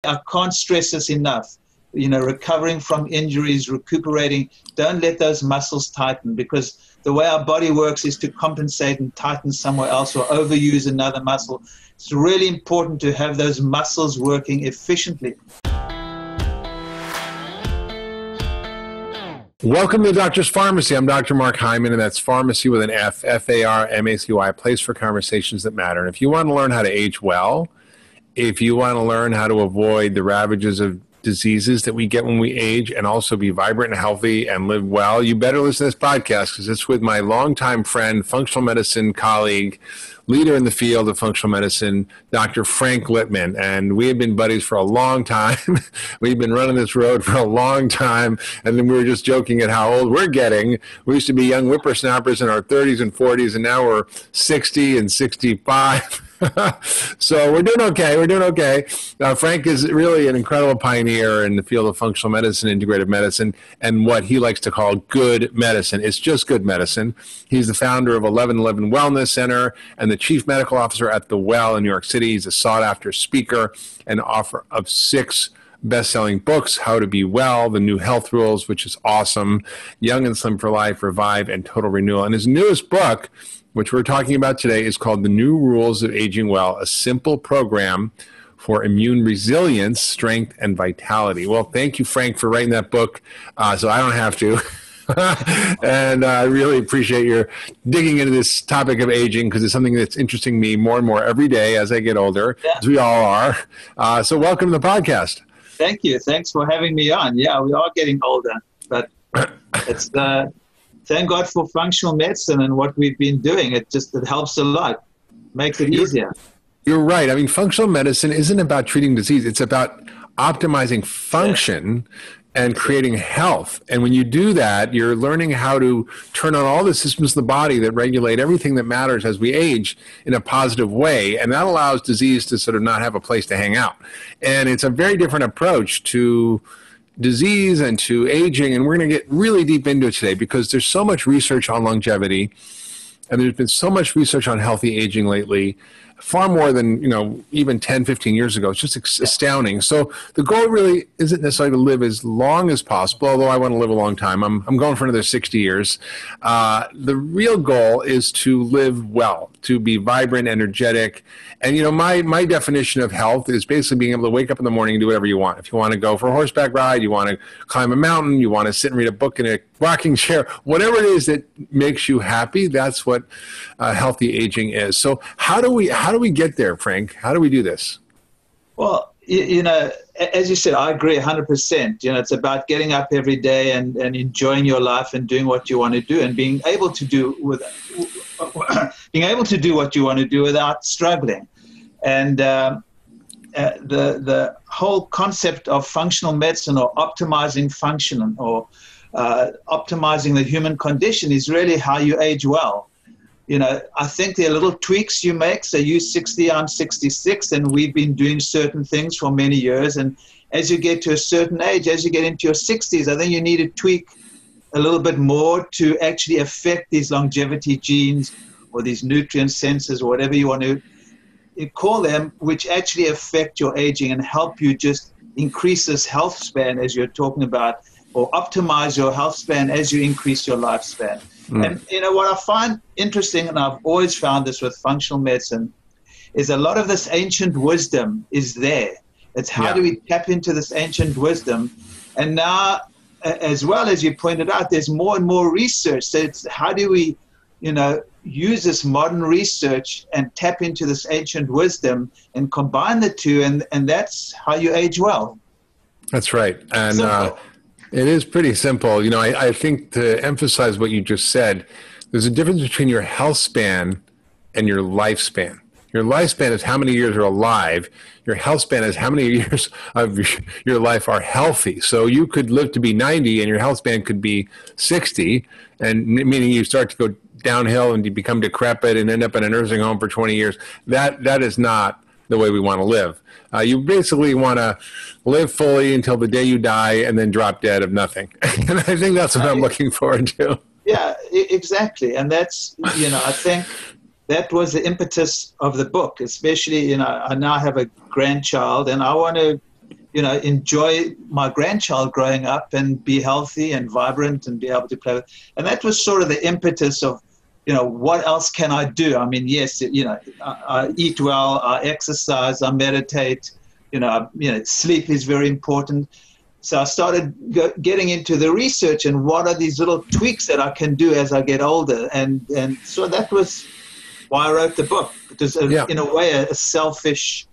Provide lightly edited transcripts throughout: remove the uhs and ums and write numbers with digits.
I can't stress this enough. Recovering from injuries, recuperating, don't let those muscles tighten, because the way our body works is to compensate and tighten somewhere else or overuse another muscle. It's really important to have those muscles working efficiently. Welcome to the Doctor's Pharmacy. I'm Dr. Mark Hyman, and that's Pharmacy with an F, F-A-R-M-A-C-Y, a place for conversations that matter. And if you want to learn how to age well, if you want to learn how to avoid the ravages of diseases that we get when we age and also be vibrant and healthy and live well, you better listen to this podcast, because it's with my longtime friend, functional medicine colleague, leader in the field of functional medicine, Dr. Frank Lipman. And we have been buddies for a long time. We've been running this road for a long time. And then we were just joking at how old we're getting. We used to be young whippersnappers in our 30s and 40s, and now we're 60 and 65. So we're doing okay. We're doing okay. Frank is really an incredible pioneer in the field of functional medicine, integrative medicine, and what he likes to call good medicine. It's just good medicine. He's the founder of 1111 Wellness Center and the chief medical officer at The Well in New York City. He's a sought-after speaker and author of 6 best-selling books: How to Be Well, The New Health Rules, which is awesome, Young and Slim for Life, Revive, and Total Renewal. And his newest book, which we're talking about today, is called The New Rules of Aging Well, a simple program for immune resilience, strength, and vitality. Well, thank you, Frank, for writing that book, so I don't have to. And I really appreciate your digging into this topic of aging, because it's something that's interesting me more and more every day as I get older, as we all are. So welcome to the podcast. Thank you. Thanks for having me on. Yeah, we are getting older, but it's thank God for functional medicine and what we've been doing. It helps a lot, makes it easier. You're right. I mean, functional medicine isn't about treating disease. It's about optimizing function and creating health. And when you do that, you're learning how to turn on all the systems of the body that regulate everything that matters as we age in a positive way. And that allows disease to sort of not have a place to hang out. And it's a very different approach to disease and to aging, and we're going to get really deep into it today, because there's so much research on longevity, and there's been so much research on healthy aging lately, far more than even 10, 15 years ago. It's just astounding. So the goal really isn't necessarily to live as long as possible, although I want to live a long time. I'm going for another 60 years. The real goal is to live well, to be vibrant, energetic. And my definition of health is basically being able to wake up in the morning and do whatever you want. If you want to go for a horseback ride, you want to climb a mountain, you want to sit and read a book in a rocking chair, whatever it is that makes you happy, that's what healthy aging is. So how do we get there, Frank? How do we do this? Well, as you said, I agree 100%. It's about getting up every day and enjoying your life and doing what you want to do, and being able to do what you want to do without struggling. And the whole concept of functional medicine, or optimizing function, or optimizing the human condition, is really how you age well. I think there are little tweaks you make. So you're 60, I'm 66, and we've been doing certain things for many years. And as you get to a certain age, as you get into your 60s, I think you need to tweak a little bit more to actually affect these longevity genes, or these nutrient sensors, or whatever you want to call them, which actually affect your aging and help you just increase this health span, as you're talking about, or optimize your health span as you increase your lifespan. And what I find interesting, and I've always found this with functional medicine, is a lot of this ancient wisdom is there. It's how do we tap into this ancient wisdom? And now, as well as you pointed out, there's more and more research. So it's how do we, use this modern research and tap into this ancient wisdom and combine the two, and that's how you age well. That's right. And it is pretty simple. I think, to emphasize what you just said, there's a difference between your health span and your lifespan. Your lifespan is how many years you're alive. Your health span is how many years of your life are healthy. So you could live to be 90 and your health span could be 60, and meaning you start to go downhill and you become decrepit and end up in a nursing home for 20 years. That is not the way we want to live. You basically want to live fully until the day you die and then drop dead of nothing. And I think that's what I'm looking forward to. Yeah, exactly. And that's, I think that was the impetus of the book, especially, I now have a grandchild, and I want to enjoy my grandchild growing up and be healthy and vibrant and be able to play with. And that was sort of the impetus of, what else can I do? I mean, yes, I eat well, I exercise, I meditate, sleep is very important. So I started getting into the research and what are these little tweaks that I can do as I get older. And so that was why I wrote the book. It was, in a way, a selfish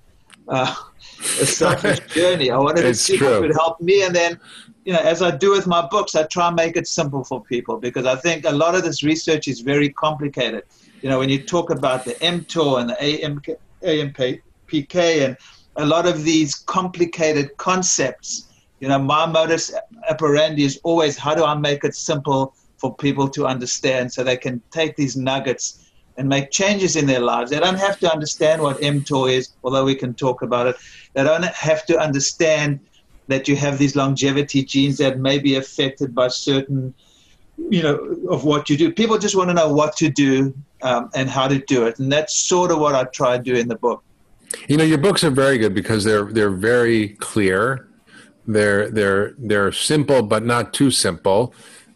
journey. I wanted to see what would help me. And then, as I do with my books, I try and make it simple for people because I think a lot of this research is very complicated. When you talk about the mTOR and the AMPK and a lot of these complicated concepts, my modus operandi is always how do I make it simple for people to understand so they can take these nuggets and make changes in their lives. They don't have to understand what mTOR is, although we can talk about it. They don't have to understand that you have these longevity genes that may be affected by certain, of what you do. People just want to know what to do and how to do it. And that's sort of what I try to do in the book. Your books are very good because they're very clear. They're simple, but not too simple.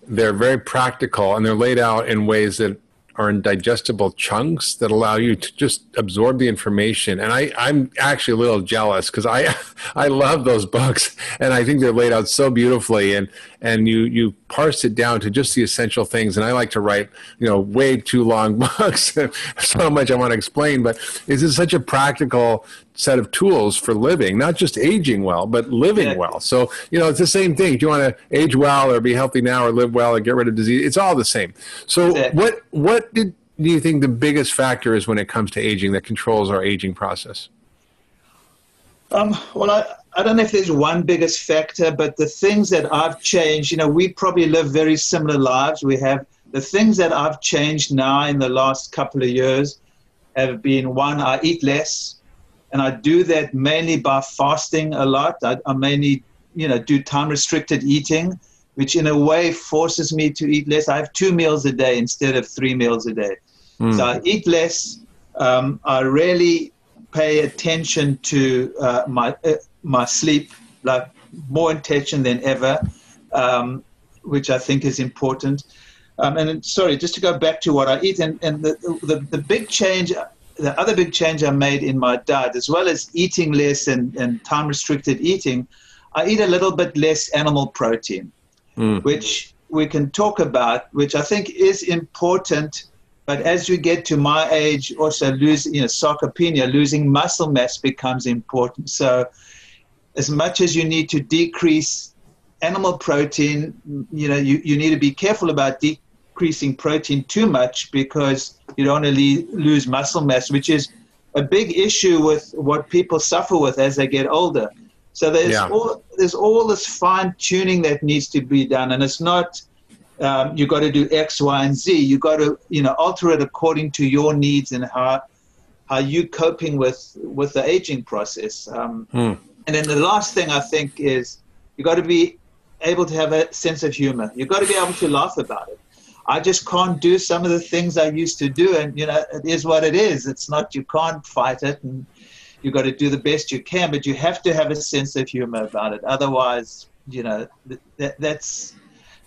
They're very practical, and they're laid out in ways that are in digestible chunks that allow you to just absorb the information. And I'm actually a little jealous because I love those books and I think they're laid out so beautifully and you parse it down to just the essential things. And I like to write, way too long books, so much I want to explain, but this is such a practical set of tools for living, not just aging well, but living well. So, it's the same thing. If you want to age well or be healthy now or live well or get rid of disease, it's all the same. So what do you think the biggest factor is when it comes to aging that controls our aging process? Well, I don't know if there's one biggest factor, but the things that I've changed, we probably live very similar lives. We have the things that I've changed now in the last couple of years have been, one, I eat less. And I do that mainly by fasting a lot. I mainly, do time-restricted eating, which in a way forces me to eat less. I have 2 meals a day instead of 3 meals a day. So I eat less. I really pay attention to my sleep, like more attention than ever, which I think is important. And sorry, just to go back to what I eat, and the big change. The other big change I made in my diet, as well as eating less and time-restricted eating, I eat a little bit less animal protein, which we can talk about, which I think is important. But as you get to my age, also sarcopenia, losing muscle mass becomes important. So as much as you need to decrease animal protein, you need to be careful about decreasing protein too much because you don't want to lose muscle mass, which is a big issue with what people suffer with as they get older. So there's all this fine tuning that needs to be done, and it's not you got to do X, Y, and Z. You got to alter it according to your needs and how you coping with the aging process. And then the last thing I think is you got to be able to have a sense of humor. You got to be able to laugh about it. I just can't do some of the things I used to do, and it is what it is. It's not, you can't fight it, and you got to do the best you can, but you have to have a sense of humor about it. Otherwise, that's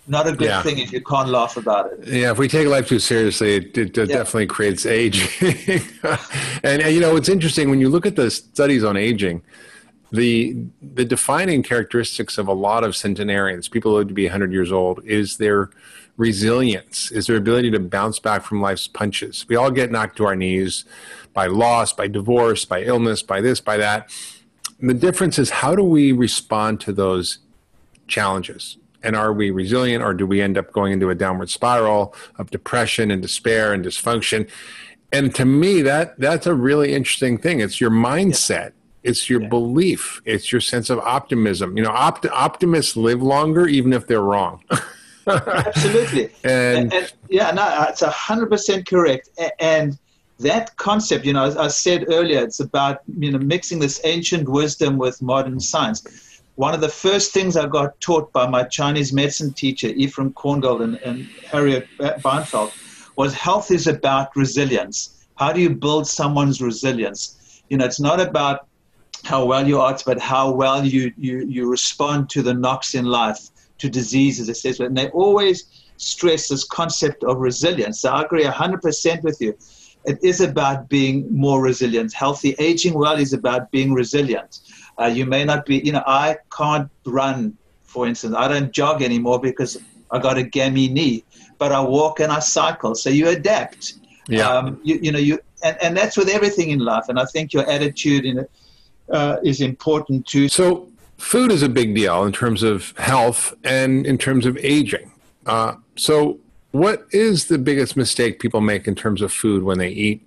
not a good thing if you can't laugh about it. Yeah, if we take life too seriously, it definitely creates aging. And it's interesting when you look at the studies on aging. The defining characteristics of a lot of centenarians, people who live to be 100 years old, is their resilience, is their ability to bounce back from life's punches. We all get knocked to our knees by loss, by divorce, by illness, by this, by that. And the difference is, how do we respond to those challenges? And are we resilient, or do we end up going into a downward spiral of depression and despair and dysfunction? And to me, that's a really interesting thing. It's your mindset. It's your belief. It's your sense of optimism. Optimists live longer even if they're wrong. Absolutely. And it's 100% correct. And that concept, as I said earlier, it's about, mixing this ancient wisdom with modern science. One of the first things I got taught by my Chinese medicine teacher, Ephraim Korngold and Harriet Beinfeld, was health is about resilience. How do you build someone's resilience? It's not about how well you are, but how well you respond to the knocks in life, to diseases, etc. And they always stress this concept of resilience. So I agree 100% with you. It is about being more resilient. Healthy aging well is about being resilient. You may not be, I can't run, for instance. I don't jog anymore because I got a gammy knee, but I walk and I cycle. So you adapt. Yeah. And that's with everything in life. And I think your attitude in it is important too. So food is a big deal in terms of health and in terms of aging. So what is the biggest mistake people make in terms of food when they eat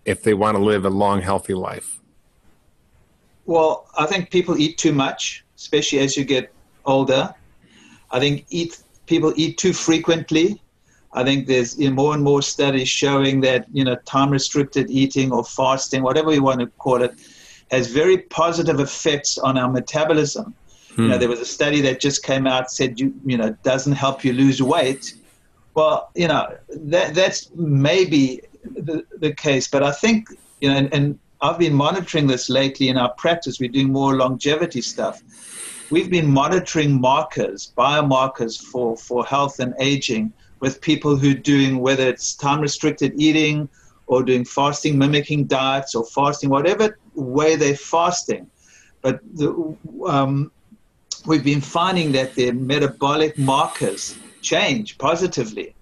if they want to live a long, healthy life? Well, I think people eat too much, especially as you get older. I think people eat too frequently. I think there's more and more studies showing that, time-restricted eating or fasting, whatever you want to call it, has very positive effects on our metabolism. There was a study that just came out, said, doesn't help you lose weight. Well, that's maybe the case. But I think, and I've been monitoring this lately in our practice. We're doing more longevity stuff. We've been monitoring biomarkers for health and aging with people who are doing, whether it's time-restricted eating or doing fasting, mimicking diets or fasting, whatever way they're fasting. But we've been finding that their metabolic markers change positively,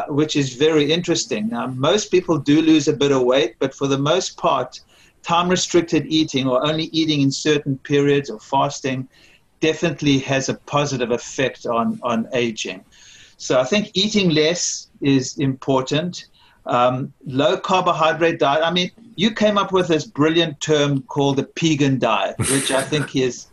which is very interesting. Now, most people do lose a bit of weight, but for the most part, time-restricted eating or only eating in certain periods or fasting definitely has a positive effect on aging. So I think eating less is important. Low carbohydrate diet. I mean, you came up with this brilliant term called the Epigenome diet, which I think is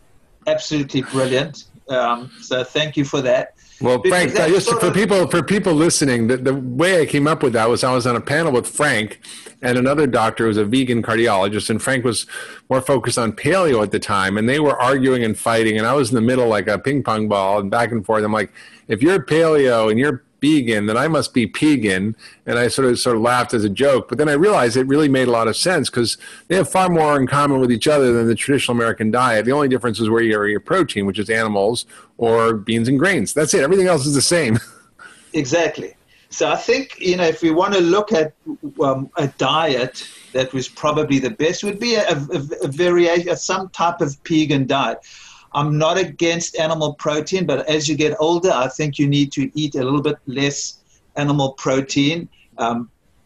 absolutely brilliant. So thank you for that. Well, Frank, just for people listening, the way I came up with that was I was on a panel with Frank and another doctor who was a vegan cardiologist, and Frank was more focused on paleo at the time, and they were arguing and fighting, and I was in the middle like a ping pong ball and back and forth. I'm like, if you're paleo and you're vegan, then I must be pegan. And I sort of laughed as a joke. But then I realized it really made a lot of sense because they have far more in common with each other than the traditional American diet. The only difference is where you get your protein, which is animals or beans and grains. That's it. Everything else is the same. Exactly. So I think, if we want to look at a diet that was probably the best, would be a variation, some type of vegan diet. I'm not against animal protein, but as you get older, I think you need to eat a little bit less animal protein.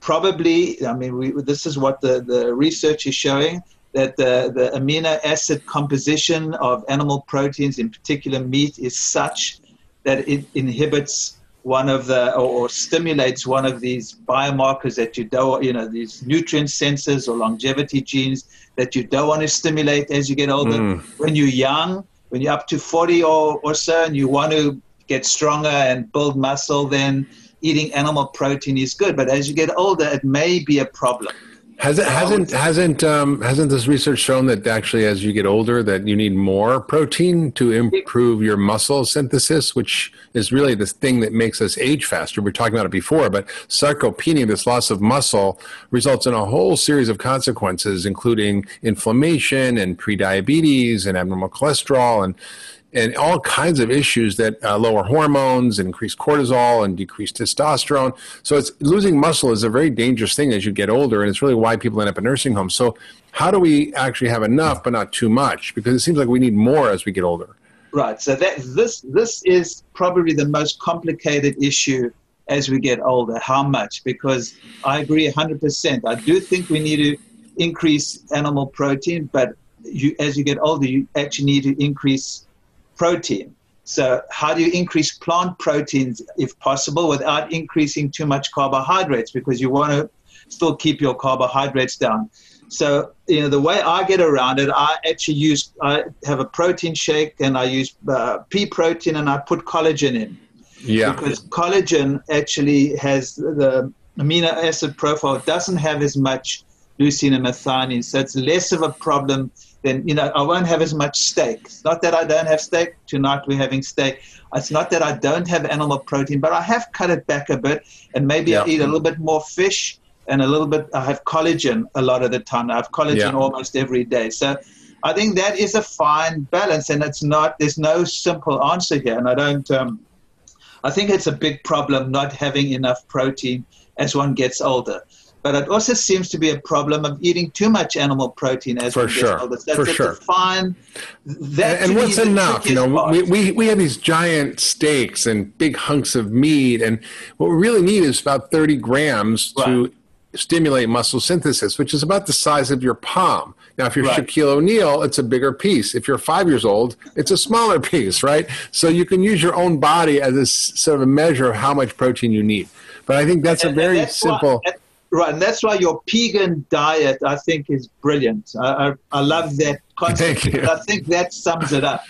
Probably, this is what the research is showing, that the amino acid composition of animal proteins, in particular meat, is such that it inhibits one of or stimulates one of these biomarkers that you don't, these nutrient sensors or longevity genes that you don't want to stimulate as you get older. When you're young, when you're up to 40 or so and you want to get stronger and build muscle, then eating animal protein is good. But as you get older, it may be a problem. Hasn't this research shown that actually as you get older that you need more protein to improve your muscle synthesis, which is really the thing that makes us age faster? We were talking about it before, but sarcopenia, this loss of muscle, results in a whole series of consequences, including inflammation and prediabetes and abnormal cholesterol and all kinds of issues that lower hormones and increase cortisol and decrease testosterone. So losing muscle is a very dangerous thing as you get older, and it's really why people end up in nursing homes. So how do we actually have enough but not too much? Because it seems like we need more as we get older. Right. So this is probably the most complicated issue as we get older. How much? Because I agree 100%. I do think we need to increase animal protein, but as you get older, you actually need to increase protein. So how do you increase plant proteins, if possible, without increasing too much carbohydrates? Because you want to still keep your carbohydrates down. So, the way I get around it, I have a protein shake and I use pea protein and I put collagen in. Yeah. Because collagen actually has the amino acid profile, doesn't have as much leucine and methionine. So it's less of a problem. Then, I won't have as much steak. It's not that I don't have steak. Tonight we're having steak. It's not that I don't have animal protein, but I have cut it back a bit, and maybe I eat a little bit more fish and a little bit. I have collagen a lot of the time. I have collagen almost every day. So I think that is a fine balance, and there's no simple answer here. And I think it's a big problem not having enough protein as one gets older. But it also seems to be a problem of eating too much animal protein as one gets older. So For sure. Define that. And what's enough? We have these giant steaks and big hunks of meat, and what we really need is about 30 grams to stimulate muscle synthesis, which is about the size of your palm. Now, if you're Shaquille O'Neal, it's a bigger piece. If you're 5 years old, it's a smaller piece, right? So you can use your own body as a sort of a measure of how much protein you need. But I think that's a very simple... Right, and that's why your Epigenome diet, I think, is brilliant. I love that concept. Thank you. I think that sums it up.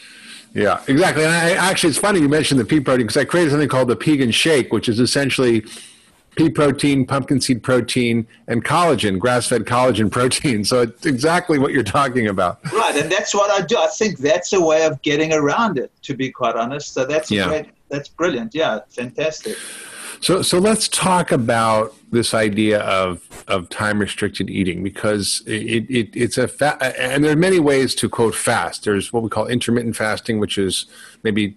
Yeah, exactly. And actually, it's funny you mentioned the pea protein, because I created something called the Epigenome shake, which is essentially pea protein, pumpkin seed protein, and collagen, grass-fed collagen protein. So it's exactly what you're talking about. Right, and that's what I do. I think that's a way of getting around it, to be quite honest. So that's great. That's brilliant. Yeah, fantastic. So let's talk about this idea of time-restricted eating, because it's and there are many ways to, quote, fast. There's what we call intermittent fasting, which is maybe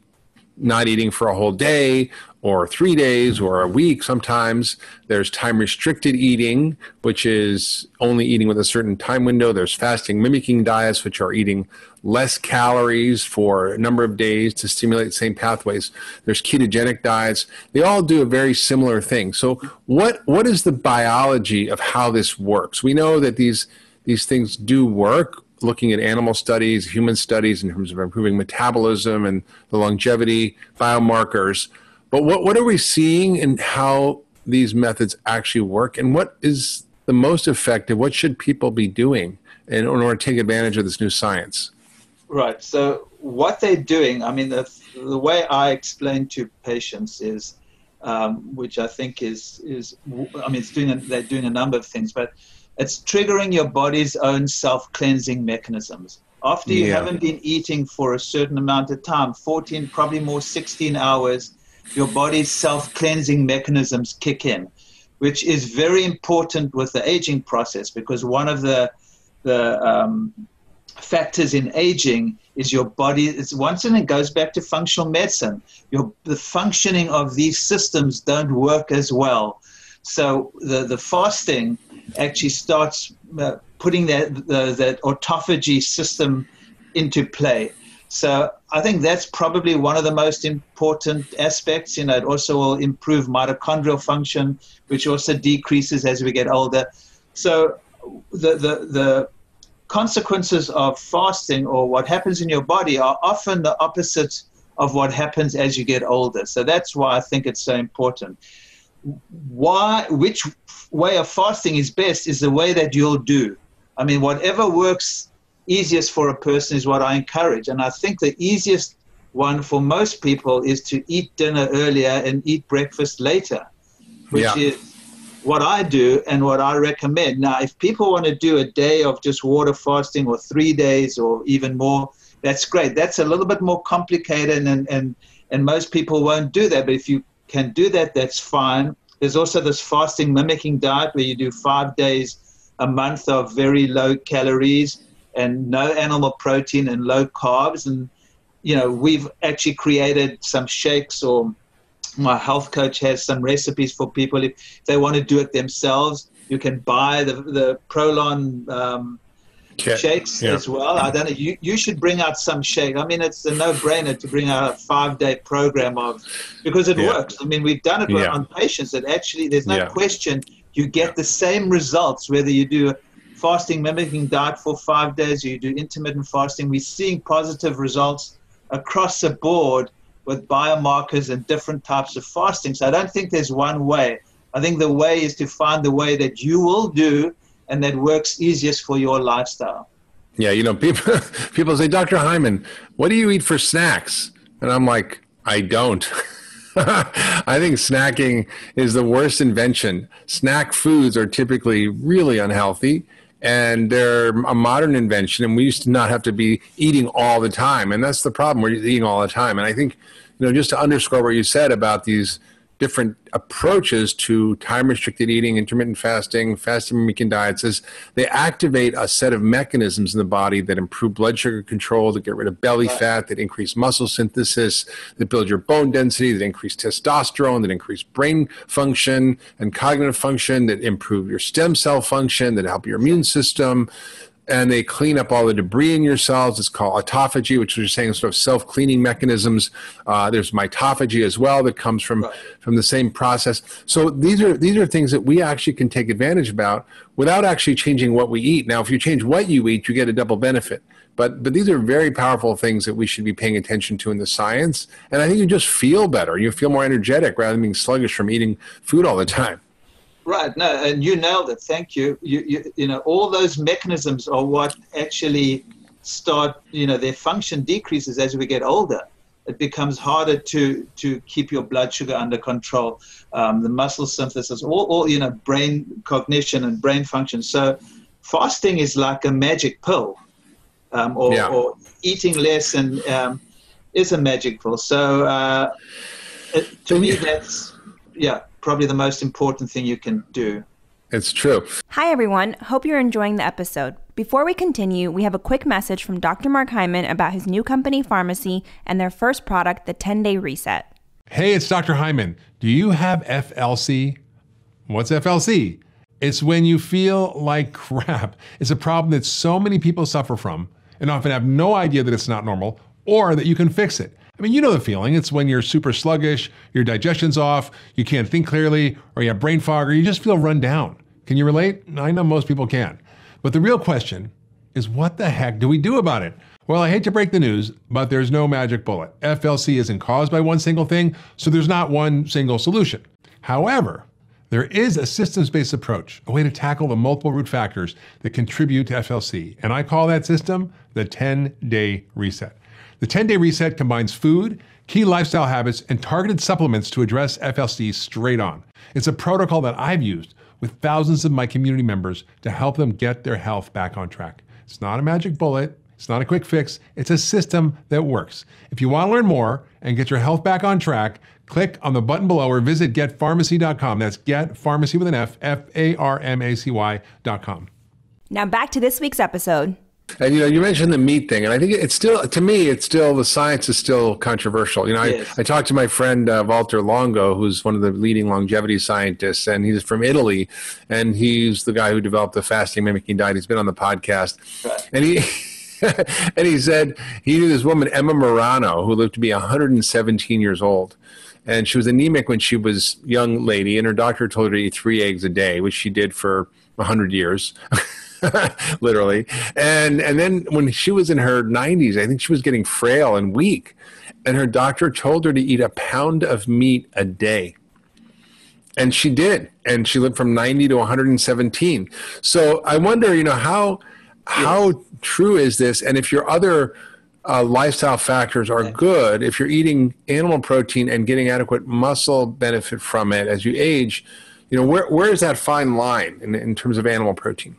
not eating for a whole day or 3 days or a week sometimes. There's time-restricted eating, which is only eating with a certain time window. There's fasting mimicking diets, which are eating less calories for a number of days to stimulate the same pathways. There's ketogenic diets. They all do a very similar thing. So what is the biology of how this works? We know that these things do work, looking at animal studies, human studies in terms of improving metabolism and the longevity biomarkers. But what are we seeing in how these methods actually work, and what is the most effective? What should people be doing in order to take advantage of this new science? Right. So what they're doing, I mean, the way I explain to patients is, which I think is I mean, they're doing a number of things, but it's triggering your body's own self-cleansing mechanisms. After you haven't been eating for a certain amount of time, 14, probably more 16 hours, your body's self-cleansing mechanisms kick in, which is very important with the aging process, because one of the factors in aging is your body. Once and it goes back to functional medicine. The functioning of these systems don't work as well. So the fasting actually starts putting that autophagy system into play. So I think that's probably one of the most important aspects. It also will improve mitochondrial function, which also decreases as we get older. So the consequences of fasting, or what happens in your body, are often the opposite of what happens as you get older. So that's why I think it's so important. Which way of fasting is best is the way that you'll do. I mean, whatever works easiest for a person is what I encourage. And I think the easiest one for most people is to eat dinner earlier and eat breakfast later, which is what I do and what I recommend. Now, if people want to do a day of just water fasting, or 3 days or even more, that's great. That's a little bit more complicated, and most people won't do that. But if you can do that, that's fine. There's also this fasting mimicking diet where you do 5 days a month of very low calories and no animal protein and low carbs. And, we've actually created some shakes, or my health coach has some recipes for people if they want to do it themselves. You can buy the Prolon shakes as well. I don't know. You should bring out some shake. I mean, it's a no-brainer to bring out a 5-day program because it works. I mean, we've done it on patients that actually there's no question you get the same results whether you do a fasting mimicking diet for 5 days or you do intermittent fasting. We're seeing positive results across the board with biomarkers and different types of fasting. So I don't think there's one way. I think the way is to find the way that you will do and that works easiest for your lifestyle. Yeah, people say, Dr. Hyman, what do you eat for snacks? And I'm like, I don't. I think snacking is the worst invention. Snack foods are typically really unhealthy, and they're a modern invention, and we used to not have to be eating all the time. And that's the problem. We're eating all the time. And I think, just to underscore what you said about these different approaches to time-restricted eating, intermittent fasting, fasting mimicking diets is they activate a set of mechanisms in the body that improve blood sugar control, that get rid of belly fat, that increase muscle synthesis, that build your bone density, that increase testosterone, that increase brain function and cognitive function, that improve your stem cell function, that help your immune system. And they clean up all the debris in your cells. It's called autophagy, which is saying sort of self-cleaning mechanisms. There's mitophagy as well that comes from the same process. So these are things that we actually can take advantage about without actually changing what we eat. Now, if you change what you eat, you get a double benefit. But these are very powerful things that we should be paying attention to in the science. And I think you just feel better. You feel more energetic rather than being sluggish from eating food all the time. Right. No, and you nailed it. Thank you. You know, all those mechanisms are what actually start, their function decreases as we get older. It becomes harder to keep your blood sugar under control, the muscle synthesis, all brain cognition and brain function. So fasting is like a magic pill, or eating less and is a magic pill. So to me, that's, probably the most important thing you can do. It's true. Hi, everyone. Hope you're enjoying the episode. Before we continue, we have a quick message from Dr. Mark Hyman about his new company, Farmacy, and their first product, the 10-Day Reset. Hey, it's Dr. Hyman. Do you have FLC? What's FLC? It's when you feel like crap. It's a problem that so many people suffer from and often have no idea that it's not normal or that you can fix it. I mean, you know the feeling. It's when you're super sluggish, your digestion's off, you can't think clearly, or you have brain fog, or you just feel run down. Can you relate? I know most people can. But the real question is, what the heck do we do about it? Well, I hate to break the news, but there's no magic bullet. FLC isn't caused by one single thing, so there's not one single solution. However, there is a systems-based approach, a way to tackle the multiple root factors that contribute to FLC, and I call that system the 10-Day Reset. The 10-Day Reset combines food, key lifestyle habits, and targeted supplements to address FLC straight on. It's a protocol that I've used with thousands of my community members to help them get their health back on track. It's not a magic bullet. It's not a quick fix. It's a system that works. If you want to learn more and get your health back on track, click on the button below or visit getfarmacy.com. That's getfarmacy with an F, Farmacy.com. Now back to this week's episode. And you mentioned the meat thing, and I think it's still, to me, the science is still controversial. Yes. I talked to my friend Walter Longo, who's one of the leading longevity scientists, and he's from Italy, and he's the guy who developed the fasting mimicking diet. He's been on the podcast, and he and he said he knew this woman, Emma Morano, who lived to be 117 years old. And she was anemic when she was a young lady, and her doctor told her to eat 3 eggs a day, which she did for 100 years. Literally. And then when she was in her 90s, I think she was getting frail and weak. And her doctor told her to eat a pound of meat a day. And she did. And she lived from 90 to 117. So I wonder, how true is this? And if your other lifestyle factors are good, if you're eating animal protein and getting adequate muscle benefit from it as you age, where is that fine line in terms of animal protein?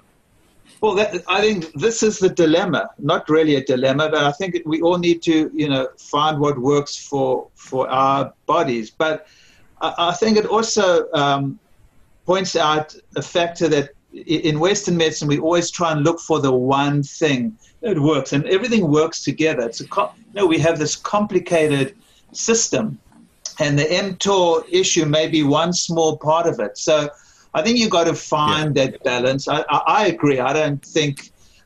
Well, I think this is the dilemma. Not really a dilemma, but I think we all need to, find what works for our bodies. But I think it also points out a factor that in Western medicine, we always try and look for the one thing that works, and everything works together. We have this complicated system, and the mTOR issue may be one small part of it. So I think you've got to find that balance. I agree. I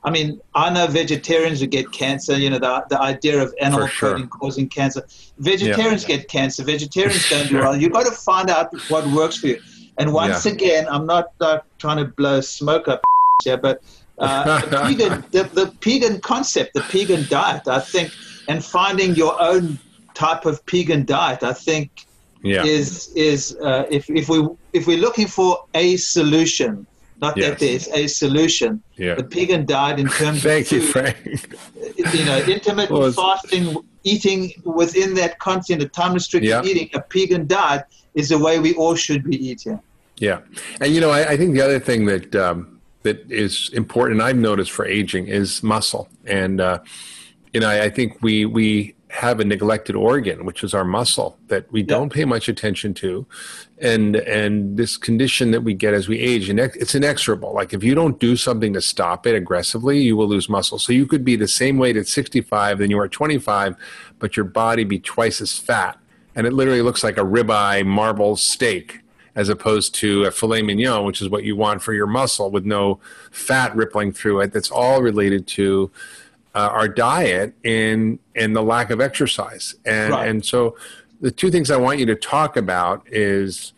know vegetarians who get cancer, the idea of animal protein causing cancer. Vegetarians get cancer. Vegetarians don't do well. You've got to find out what works for you. And once again, I'm not trying to blow smoke up here, but the Pegan concept, the Pegan diet, I think, and finding your own type of Pegan diet, I think, is if we're looking for a solution, not that there's a solution. The Pegan diet in terms of food, you, Frank. Intermittent fasting, eating within that content of time-restricted eating, a Pegan diet is the way we all should be eating. Yeah, and I think the other thing that is important, I've noticed for aging, is muscle, and I think we have a neglected organ, which is our muscle, that we don't pay much attention to. And this condition that we get as we age, and it's inexorable. Like if you don't do something to stop it aggressively, you will lose muscle. So you could be the same weight at 65 than you are at 25, but your body be twice as fat. And it literally looks like a ribeye marble steak, as opposed to a filet mignon, which is what you want for your muscle with no fat rippling through it. That's all related to our diet and the lack of exercise. And so the two things I want you to talk about is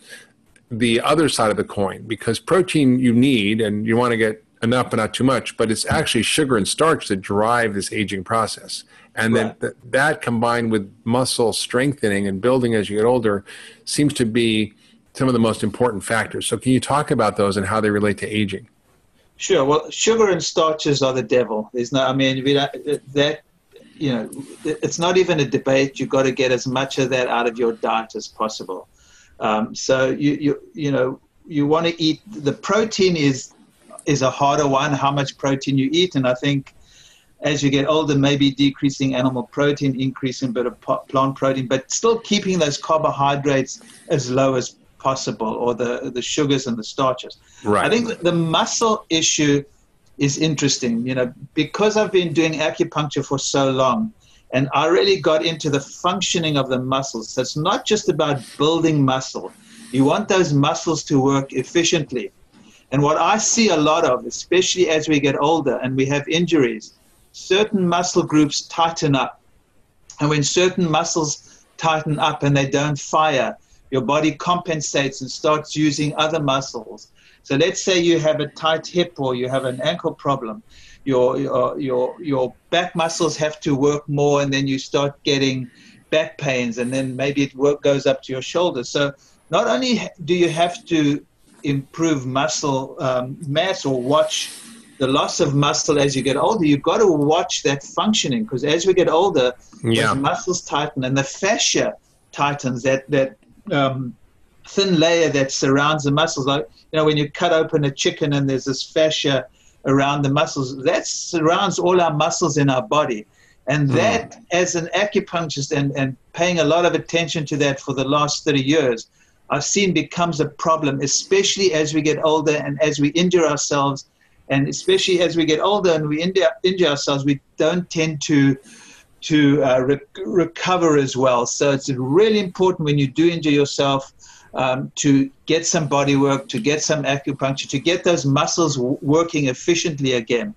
the other side of the coin, because protein you need and you want to get enough but not too much, but it's actually sugar and starch that drive this aging process. And then that combined with muscle strengthening and building as you get older seems to be some of the most important factors. So can you talk about those and how they relate to aging? Sure. Well, sugar and starches are the devil. There's no, I mean, it's not even a debate. You've got to get as much of that out of your diet as possible. So you want to eat. The protein is a harder one. How much protein you eat, and I think as you get older, maybe decreasing animal protein, increasing a bit of plant protein, but still keeping those carbohydrates as low as possible, or the sugars and the starches. Right. I think the muscle issue is interesting, because I've been doing acupuncture for so long, and I really got into the functioning of the muscles. So it's not just about building muscle. You want those muscles to work efficiently. And what I see a lot of, especially as we get older and we have injuries, certain muscle groups tighten up. And when certain muscles tighten up and they don't fire, your body compensates and starts using other muscles. So let's say you have a tight hip or you have an ankle problem. Your back muscles have to work more, and then you start getting back pains, and then maybe it goes up to your shoulders. So not only do you have to improve muscle mass or watch the loss of muscle as you get older, you've got to watch that functioning, because as we get older, those muscles tighten and the fascia tightens, that thin layer that surrounds the muscles. Like, when you cut open a chicken and there's this fascia around the muscles, that surrounds all our muscles in our body. And that, as an acupuncturist and paying a lot of attention to that for the last 30 years, I've seen becomes a problem, especially as we get older and as we injure ourselves. And especially as we get older and we injure ourselves, we don't tend to recover as well. So it's really important when you do injure yourself to get some body work, to get some acupuncture, to get those muscles working efficiently again,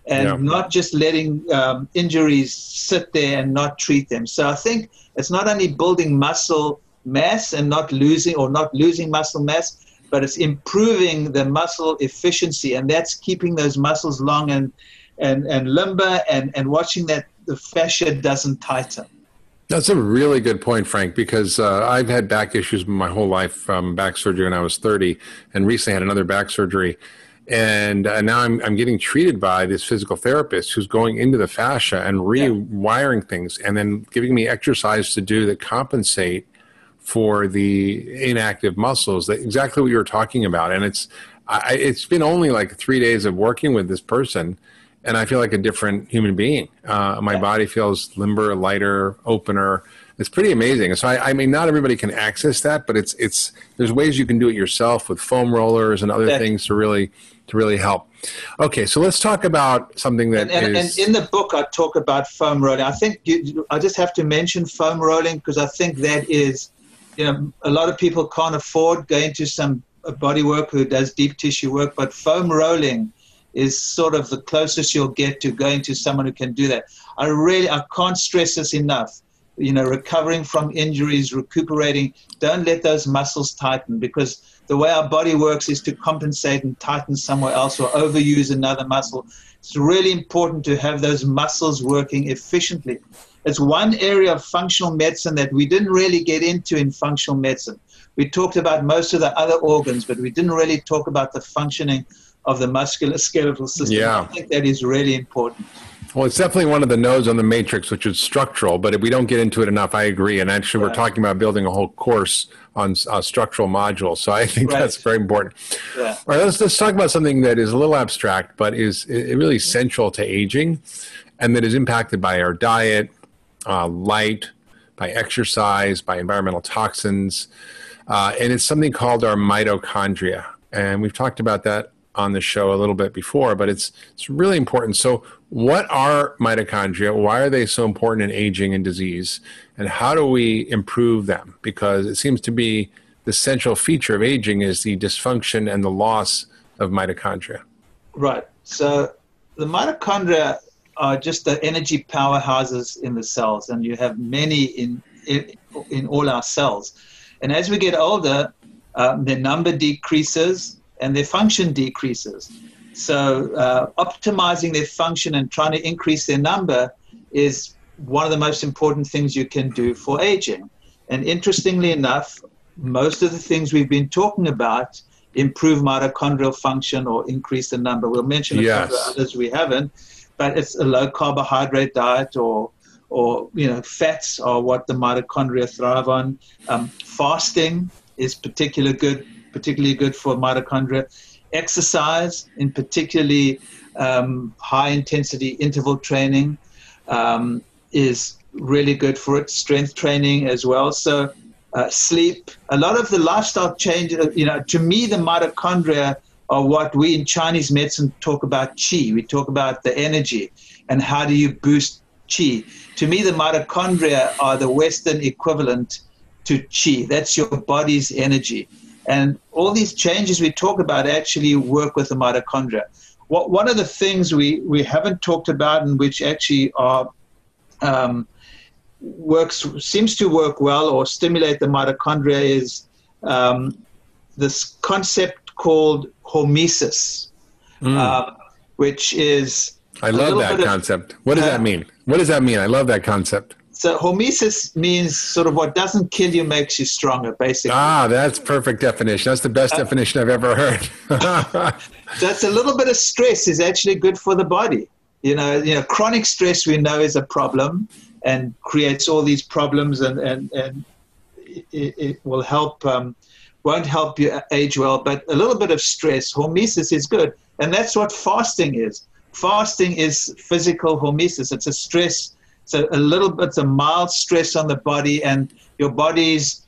and not just letting injuries sit there and not treat them. So I think it's not only building muscle mass and not losing muscle mass, but it's improving the muscle efficiency, and that's keeping those muscles long and limber, and watching that the fascia doesn't tighten. That's a really good point, Frank, because I've had back issues my whole life, from back surgery when I was 30, and recently had another back surgery. And now I'm getting treated by this physical therapist who's going into the fascia and rewiring things, and then giving me exercise to do that compensate for the inactive muscles, exactly what you were talking about. And it's been only like 3 days of working with this person, and I feel like a different human being. My body feels limber, lighter, opener. It's pretty amazing. So I mean, not everybody can access that, but there's ways you can do it yourself with foam rollers and other things to really help. Okay, so let's talk about something that is... And in the book, I talk about foam rolling. I think I just have to mention foam rolling, because I think that is, a lot of people can't afford going to some body worker who does deep tissue work, but foam rolling is sort of the closest you'll get to going to someone who can do that. I can't stress this enough. Recovering from injuries, recuperating, don't let those muscles tighten, because the way our body works is to compensate and tighten somewhere else or overuse another muscle. It's really important to have those muscles working efficiently. It's one area of functional medicine that we didn't really get into in functional medicine. We talked about most of the other organs, but we didn't really talk about the functioning of the musculoskeletal system. Yeah. I think that is really important. Well, it's definitely one of the nodes on the matrix, which is structural, but if we don't get into it enough, I agree. And actually, we're talking about building a whole course on structural modules. So I think that's very important. Yeah. All right, let's talk about something that is a little abstract, but is really central to aging, and that is impacted by our diet, light, by exercise, by environmental toxins. And it's something called our mitochondria. And we've talked about that on the show a little bit before, but it's really important. So what are mitochondria? Why are they so important in aging and disease? And how do we improve them? Because it seems to be the central feature of aging is the dysfunction and the loss of mitochondria. Right. So the mitochondria are just the energy powerhouses in the cells, and you have many in all our cells. And as we get older, their number decreases and their function decreases. So optimizing their function and trying to increase their number is one of the most important things you can do for aging. And interestingly enough, most of the things we've been talking about improve mitochondrial function or increase the number. We'll mention a couple of others we haven't, but it's a low carbohydrate diet or fats are what the mitochondria thrive on. Fasting is particularly good for mitochondria. Exercise, in particularly high intensity interval training, is really good for it. Strength training as well. So sleep, a lot of the lifestyle changes, to me, the mitochondria are what we in Chinese medicine talk about qi. We talk about the energy and how do you boost qi. To me, the mitochondria are the Western equivalent to qi. That's your body's energy. And all these changes we talk about actually work with the mitochondria. One of the things we haven't talked about and which actually are seems to work well or stimulate the mitochondria is this concept called hormesis, which is... I love that concept. What does that mean? What does that mean? I love that concept. So hormesis means sort of what doesn't kill you makes you stronger, basically. That's perfect definition. That's the best definition I've ever heard. That's a little bit of stress is actually good for the body. Chronic stress we know is a problem and creates all these problems and it will help, won't help you age well, but a little bit of stress, hormesis is good. And that's what fasting is. Fasting is physical hormesis. It's a stress. So it's a mild stress on the body, and your body's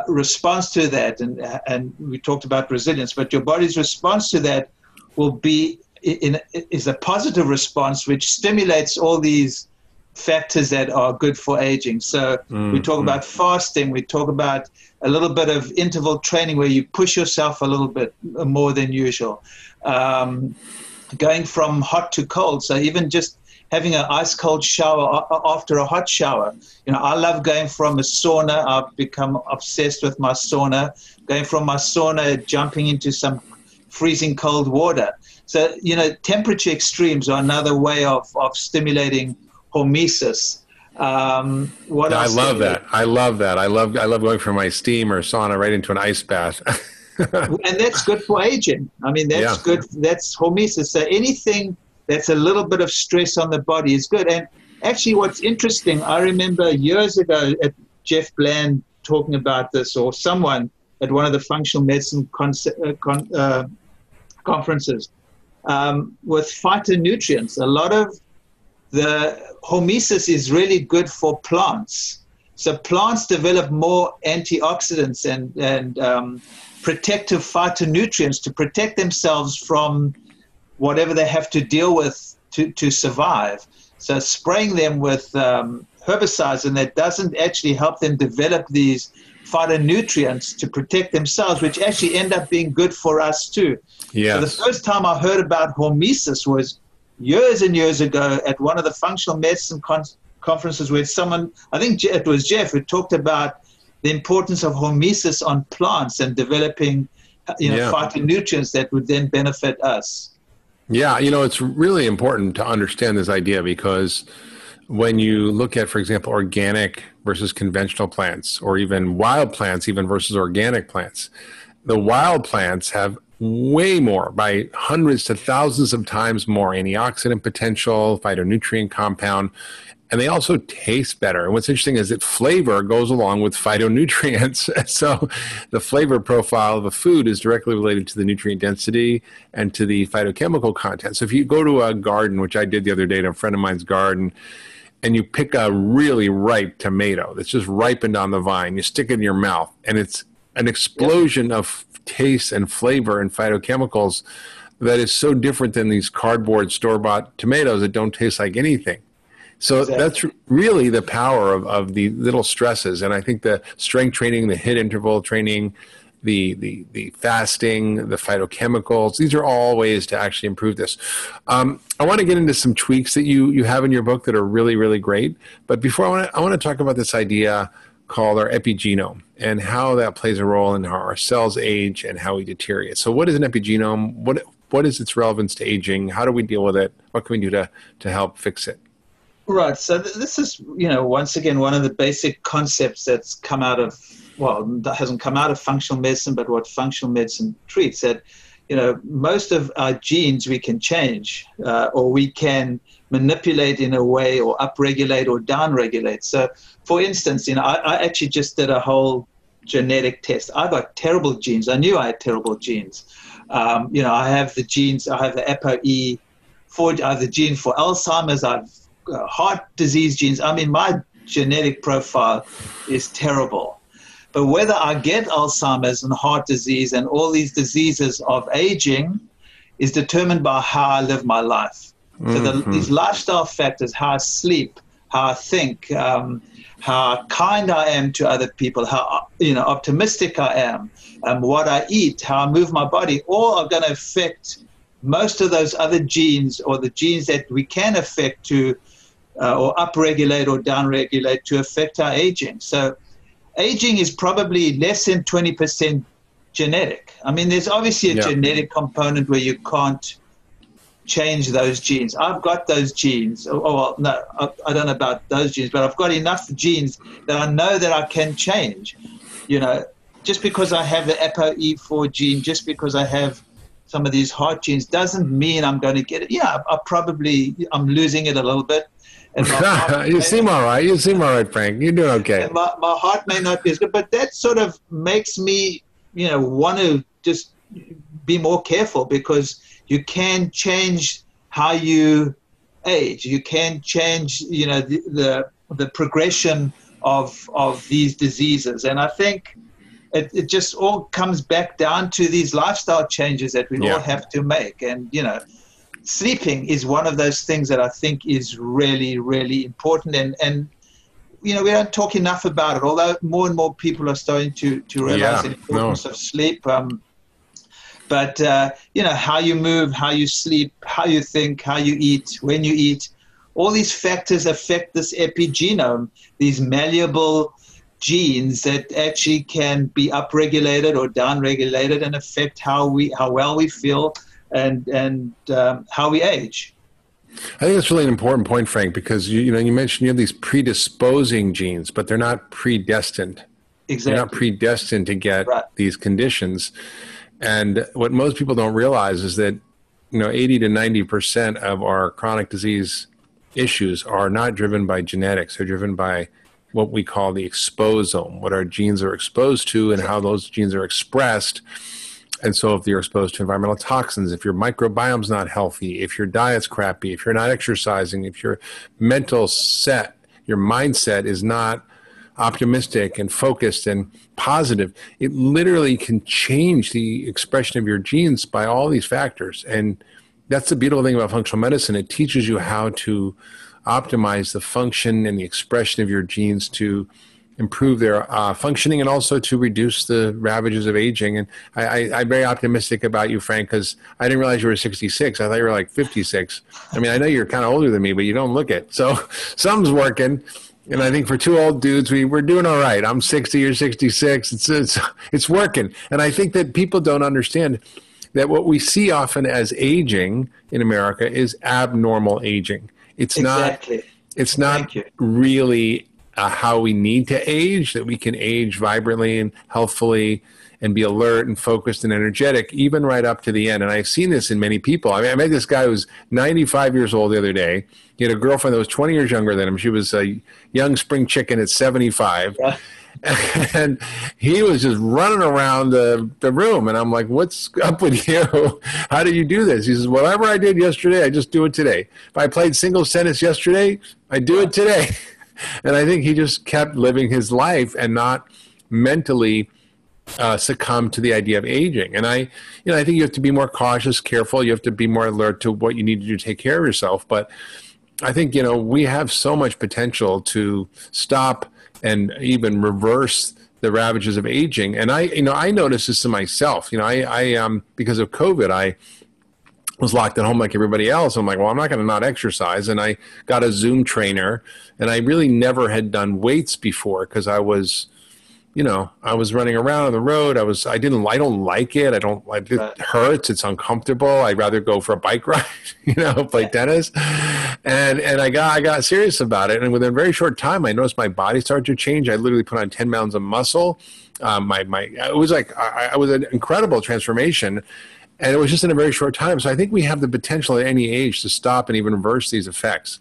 response to that, and we talked about resilience, but your body's response to that will be is a positive response, which stimulates all these factors that are good for aging. So we talk about fasting, we talk about a little bit of interval training where you push yourself a little bit more than usual. Going from hot to cold, so even just having an ice cold shower after a hot shower. I love going from a sauna. I've become obsessed with my sauna. Going from my sauna, jumping into some freezing cold water. So, temperature extremes are another way of stimulating hormesis. What else? I love that. I love going from my steam or sauna right into an ice bath. And that's good for aging. I mean, that's good. That's hormesis. So anything that's a little bit of stress on the body is good. And actually what's interesting, I remember years ago at Jeff Bland talking about this, or someone at one of the functional medicine conferences, with phytonutrients. A lot of the hormesis is really good for plants. So plants develop more antioxidants and protective phytonutrients to protect themselves from whatever they have to deal with to survive. So spraying them with herbicides, and that doesn't actually help them develop these phytonutrients to protect themselves, which actually end up being good for us too. Yes. So the first time I heard about hormesis was years and years ago at one of the functional medicine conferences where someone, I think it was Jeff, who talked about the importance of hormesis on plants and developing phytonutrients that would then benefit us. Yeah, it's really important to understand this idea, because when you look at, for example, organic versus conventional plants, or even wild plants even versus organic plants, the wild plants have way more, by hundreds to thousands of times more antioxidant potential, phytonutrient compound, and they also taste better. And what's interesting is that flavor goes along with phytonutrients. So the flavor profile of a food is directly related to the nutrient density and to the phytochemical content. So if you go to a garden, which I did the other day, to a friend of mine's garden, and you pick a really ripe tomato that's just ripened on the vine, you stick it in your mouth, and it's an explosion of taste and flavor and phytochemicals that is so different than these cardboard store-bought tomatoes that don't taste like anything. So that's really the power of the little stresses. And I think the strength training, the HIIT interval training, the fasting, the phytochemicals, these are all ways to actually improve this. I want to get into some tweaks that you have in your book that are really, really great. But before I want to talk about this idea called our epigenome and how that plays a role in how our cells age and how we deteriorate. So what is an epigenome? What is its relevance to aging? How do we deal with it? What can we do to help fix it? Right. So this is, once again, one of the basic concepts that's come out of, that hasn't come out of functional medicine, but what functional medicine treats, that, most of our genes we can change or we can manipulate in a way or upregulate or downregulate. So, for instance, I actually just did a whole genetic test. I got terrible genes. I knew I had terrible genes. I have the genes, I have the ApoE4, I have the gene for Alzheimer's, I have heart disease genes. I mean, my genetic profile is terrible. But whether I get Alzheimer's and heart disease and all these diseases of aging is determined by how I live my life. So these lifestyle factors, how I sleep, how I think, how kind I am to other people, how optimistic I am, what I eat, how I move my body, all are going to affect most of those other genes, or the genes that we can affect to or upregulate or downregulate to affect our aging. So aging is probably less than 20% genetic. I mean, there's obviously a genetic component where you can't change those genes. I've got those genes. I don't know about those genes, but I've got enough genes that I know that I can change. Just because I have the ApoE4 gene, just because I have some of these heart genes, doesn't mean I'm going to get it. Yeah, I'm losing it a little bit. And you seem all right. You seem all right, Frank. You're doing okay. And my heart may not be as good, but that sort of makes me, want to just be more careful, because you can change how you age. You can change, the progression of these diseases. And I think it just all comes back down to these lifestyle changes that we all have to make. And, sleeping is one of those things that I think is really, really important. And we don't talk enough about it, although more and more people are starting to realize the importance of sleep. But how you move, how you sleep, how you think, how you eat, when you eat, all these factors affect this epigenome, these malleable genes that actually can be upregulated or downregulated and affect how well we feel and how we age. I think that's really an important point, Frank, because you mentioned you have these predisposing genes, but they're not predestined. Exactly. They're not predestined to get these conditions. And what most people don't realize is that 80 to 90% of our chronic disease issues are not driven by genetics. They're driven by what we call the exposome, what our genes are exposed to and how those genes are expressed. And so if you're exposed to environmental toxins, if your microbiome's not healthy, if your diet's crappy, if you're not exercising, if your mental set, your mindset is not optimistic and focused and positive, it literally can change the expression of your genes by all these factors. And that's the beautiful thing about functional medicine. It teaches you how to optimize the function and the expression of your genes to improve their functioning and also to reduce the ravages of aging. And I'm very optimistic about you, Frank, because I didn't realize you were 66. I thought you were like 56. I mean, I know you're kind of older than me, but you don't look it. So something's working. And I think for two old dudes, we're doing all right. I'm 60, you're 66. It's working. And I think that people don't understand that what we see often as aging in America is abnormal aging. It's not really how we need to age, that we can age vibrantly and healthfully and be alert and focused and energetic, even right up to the end. And I've seen this in many people. I mean, I met this guy who was 95 years old the other day. He had a girlfriend that was 20 years younger than him. She was a young spring chicken at 75. Yeah. And he was just running around the room. And I'm like, what's up with you? How do you do this? He says, whatever I did yesterday, I just do it today. If I played single tennis yesterday, I do it today. And I think he just kept living his life and not mentally succumb to the idea of aging. And I think you have to be more cautious, careful. You have to be more alert to what you need to do to take care of yourself. But I think, we have so much potential to stop and even reverse the ravages of aging. And I noticed this in myself. I because of COVID, I was locked at home like everybody else. I'm like, well, I'm not going to not exercise. And I got a Zoom trainer, and I really never had done weights before because I was running around on the road. I don't like it. It hurts. It's uncomfortable. I'd rather go for a bike ride, play tennis. And I got serious about it. And within a very short time, I noticed my body started to change. I literally put on 10 pounds of muscle. It was like, I was an incredible transformation. And it was just in a very short time. So I think we have the potential at any age to stop and even reverse these effects.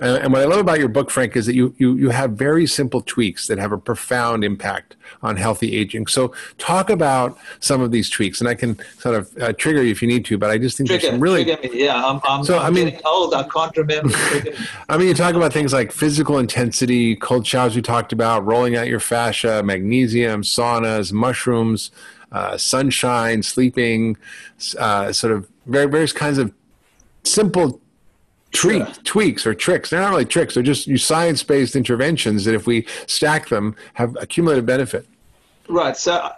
And what I love about your book, Frank, is that you have very simple tweaks that have a profound impact on healthy aging. So talk about some of these tweaks, and I can sort of trigger you if you need to, but I just think there's some really... Trigger me. Yeah, I'm getting old. I can't remember. You talk about things like physical intensity, cold showers we talked about, rolling out your fascia, magnesium, saunas, mushrooms, sunshine, sleeping, sort of various kinds of simple tweaks or tricks. They're not really tricks. They're just science-based interventions that if we stack them have a cumulative benefit. Right. So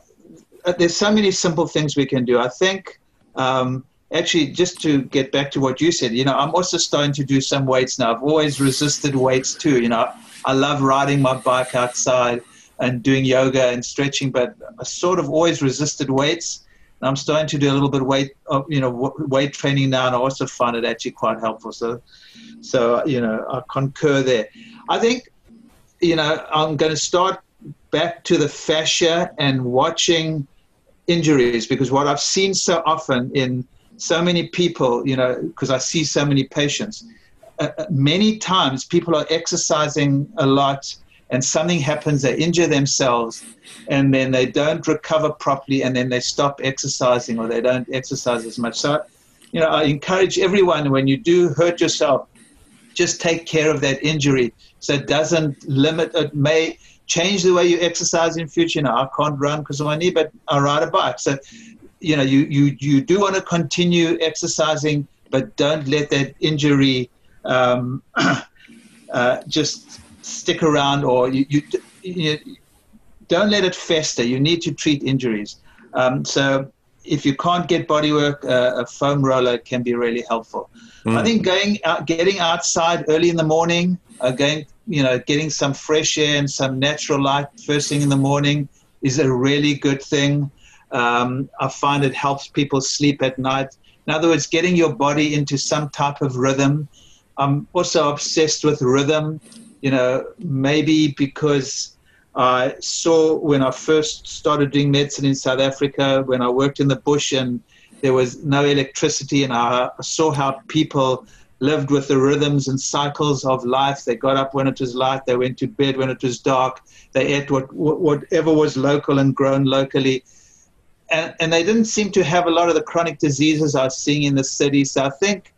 there's so many simple things we can do. I think actually just to get back to what you said, I'm also starting to do some weights now. I've always resisted weights too. I love riding my bike outside and doing yoga and stretching, but I sort of always resisted weights. And I'm starting to do a little bit of weight training now, and I also find it actually quite helpful. So I concur there. I think, I'm going to start back to the fascia and watching injuries, because what I've seen so often in so many people, because I see so many patients, many times people are exercising a lot and something happens, they injure themselves, and then they don't recover properly, and then they stop exercising or they don't exercise as much. So, I encourage everyone, when you do hurt yourself, just take care of that injury so it doesn't limit, it may change the way you exercise in future. I can't run because of my knee, but I ride a bike. So, you do want to continue exercising, but don't let that injury just stick around, or you don't let it fester. You need to treat injuries. So if you can't get body work, a foam roller can be really helpful. I think getting outside early in the morning, getting some fresh air and some natural light first thing in the morning is a really good thing. I find it helps people sleep at night. In other words, getting your body into some type of rhythm. I'm also obsessed with rhythm. Maybe because I saw when I first started doing medicine in South Africa, when I worked in the bush and there was no electricity, and I saw how people lived with the rhythms and cycles of life. They got up when it was light, they went to bed when it was dark, they ate whatever was local and grown locally. And they didn't seem to have a lot of the chronic diseases I was seeing in the city. So I think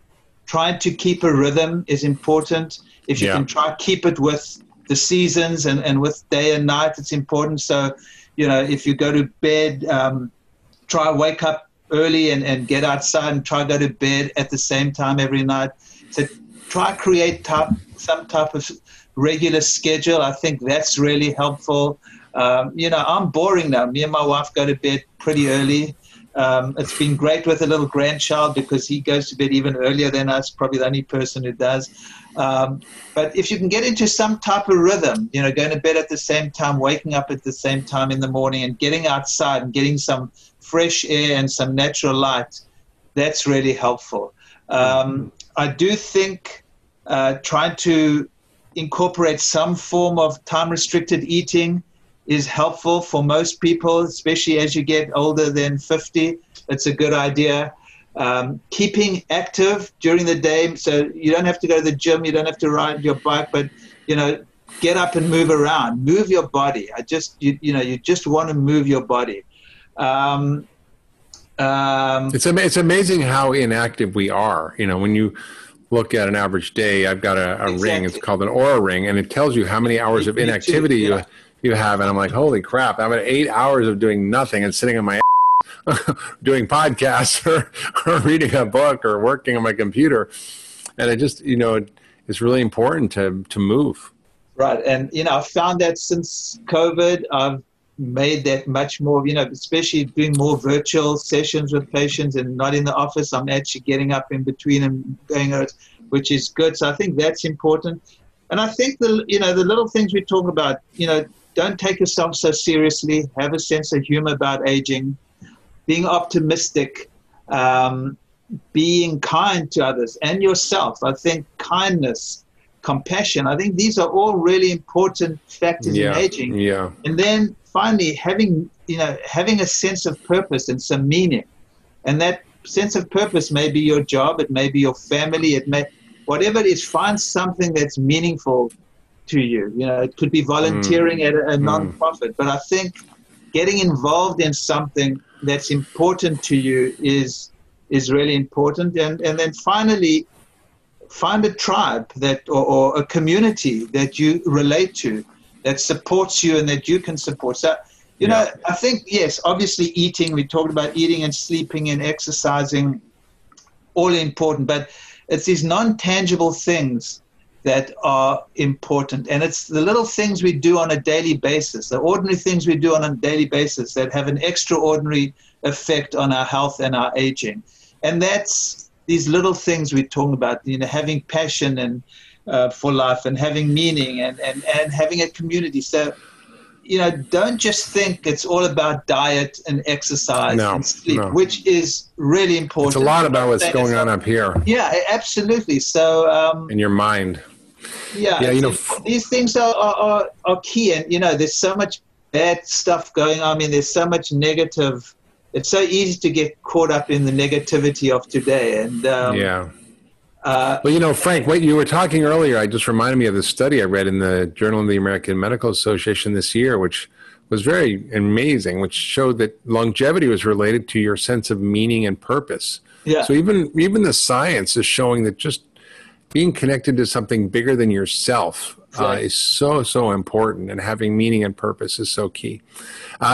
trying to keep a rhythm is important. If you can try keep it with the seasons and with day and night, it's important. So, if you go to bed, try wake up early and get outside and try go to bed at the same time every night. So try create some type of regular schedule. I think that's really helpful. I'm boring now. Me and my wife go to bed pretty early. It's been great with a little grandchild because he goes to bed even earlier than us, probably the only person who does. But if you can get into some type of rhythm, going to bed at the same time, waking up at the same time in the morning, and getting outside and getting some fresh air and some natural light, that's really helpful. I do think trying to incorporate some form of time-restricted eating is helpful for most people, especially as you get older than 50. It's a good idea. Keeping active during the day, so you don't have to go to the gym, you don't have to ride your bike, but get up and move around, move your body. You just want to move your body. It's amazing how inactive we are. When you look at an average day, I've got a ring. It's called an Aura ring, and it tells you how many hours of inactivity you have. And I'm like, holy crap! I'm at 8 hours of doing nothing and sitting on my doing podcasts or reading a book or working on my computer. And it just, it's really important to move. Right. And, I've found that since COVID, I've made that much more, especially doing more virtual sessions with patients and not in the office. I'm actually getting up in between and going out, which is good. So I think that's important. And I think the little things we talk about, don't take yourself so seriously, have a sense of humor about aging, being optimistic, being kind to others and yourself. I think kindness, compassion, I think these are all really important factors in aging. Yeah. And then finally having a sense of purpose and some meaning. And that sense of purpose may be your job, it may be your family, whatever it is, find something that's meaningful to you. It could be volunteering at a non-profit, but I think getting involved in something that's important to you is really important. And then finally, find a tribe or a community that you relate to, that supports you and that you can support. So, I think, yes, obviously eating, we talked about eating and sleeping and exercising, all important, but it's these non-tangible things that are important. And it's the little things we do on a daily basis, the ordinary things we do on a daily basis that have an extraordinary effect on our health and our aging. And that's these little things we're talking about, having passion and for life and having meaning and having a community. So, don't just think it's all about diet and exercise and sleep, which is really important. It's a lot about what's going on up here. Yeah, absolutely. So in your mind. Yeah, these things are key. And, there's so much bad stuff going on. I mean, there's so much negative. It's so easy to get caught up in the negativity of today. And well, Frank, what you were talking earlier, I just reminded me of the study I read in the Journal of the American Medical Association this year, which was very amazing, which showed that longevity was related to your sense of meaning and purpose. Yeah. So even the science is showing that just being connected to something bigger than yourself is so important, and having meaning and purpose is so key.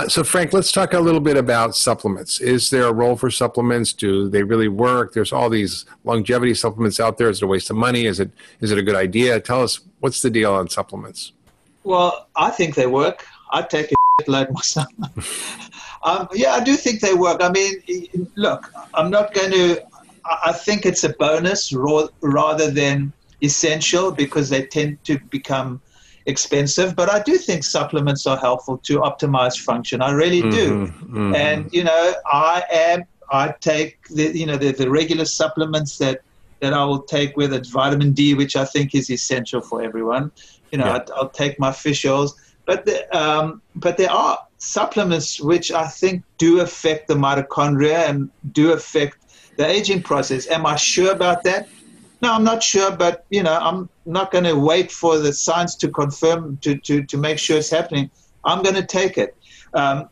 So Frank, let's talk a little bit about supplements. Is there a role for supplements? Do they really work? There's all these longevity supplements out there. Is it a waste of money? Is it a good idea? Tell us, what's the deal on supplements? Well, I think they work. I take a load myself. I do think they work. I mean, look, I think it's a bonus rather than essential, because they tend to become expensive. But I do think supplements are helpful to optimize function. I really do. Mm-hmm. And I take the regular supplements that I will take, whether it's vitamin D, which I think is essential for everyone. I'll take my fish oils. But there are supplements which I think do affect the mitochondria and do affect the aging process. Am I sure about that? No, I'm not sure, but I'm not going to wait for the science to confirm to make sure it's happening. I'm going to take it. The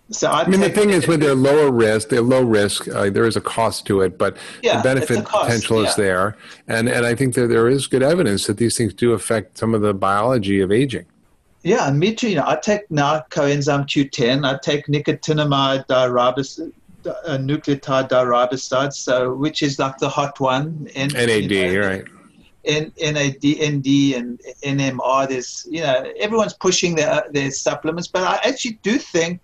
thing is, when they're low risk, there is a cost to it, but the benefit potential is there. And I think that there is good evidence that these things do affect some of the biology of aging. Yeah, and me too. I take now coenzyme Q10. I take nicotinamide nucleotide diriboside, which is like the hot one. And NAD, right? NAD, ND, and NMR. There's, everyone's pushing their supplements, but I actually do think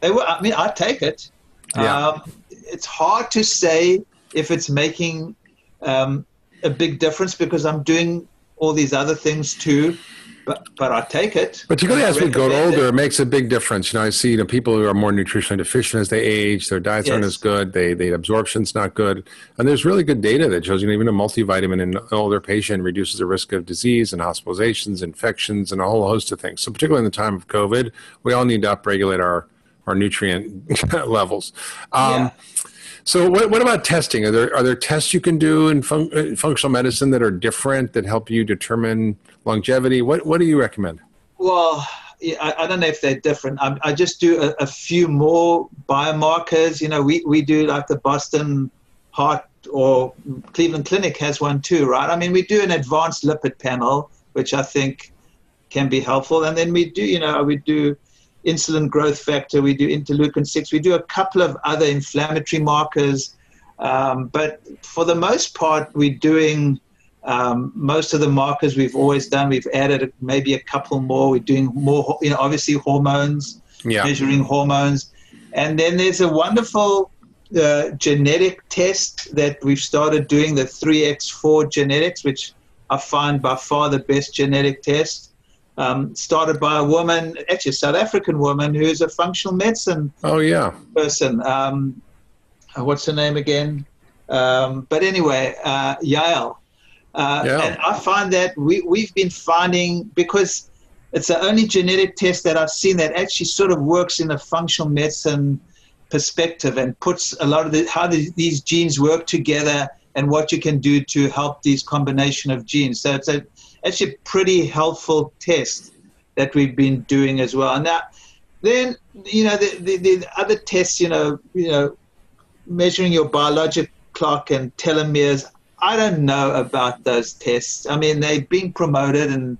they will. I mean, I take it. Yeah. It's hard to say if it's making a big difference, because I'm doing all these other things too. But I take it. Particularly as we go older, it makes a big difference. I see people who are more nutritionally deficient as they age. Their diets aren't as good. The absorption's not good. And there's really good data that shows even a multivitamin in an older patient reduces the risk of disease and hospitalizations, infections, and a whole host of things. So particularly in the time of COVID, we all need to upregulate our nutrient levels. So what about testing? Are there tests you can do in functional medicine that are different, that help you determine longevity? What do you recommend? Well, I don't know if they're different. I just do a few more biomarkers. We do like the Boston Heart or Cleveland Clinic has one too, right? I mean, we do an advanced lipid panel, which I think can be helpful. And then we do insulin growth factor, we do interleukin-6, we do a couple of other inflammatory markers. But for the most part, we're doing most of the markers we've always done. We've added maybe a couple more. We're doing more, obviously hormones, measuring hormones. And then there's a wonderful genetic test that we've started doing, the 3x4 genetics, which I find by far the best genetic test. Started by a woman, actually a South African woman, who's a functional medicine person. What's her name again? But anyway, Yale. And I find that we've been finding, because it's the only genetic test that I've seen that actually sort of works in a functional medicine perspective and puts a lot of how these genes work together and what you can do to help these combination of genes. So it's actually a pretty helpful test that we've been doing as well. Now, then, the other tests, measuring your biologic clock and telomeres, I don't know about those tests. I mean, they're being promoted and,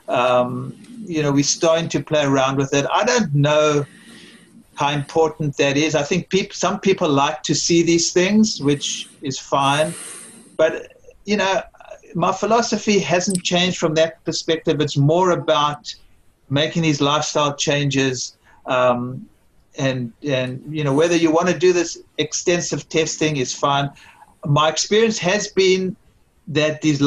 we're starting to play around with it. I don't know how important that is. I think some people like to see these things, which is fine. But, my philosophy hasn't changed from that perspective. It's more about making these lifestyle changes and whether you want to do this extensive testing is fine. My experience has been that these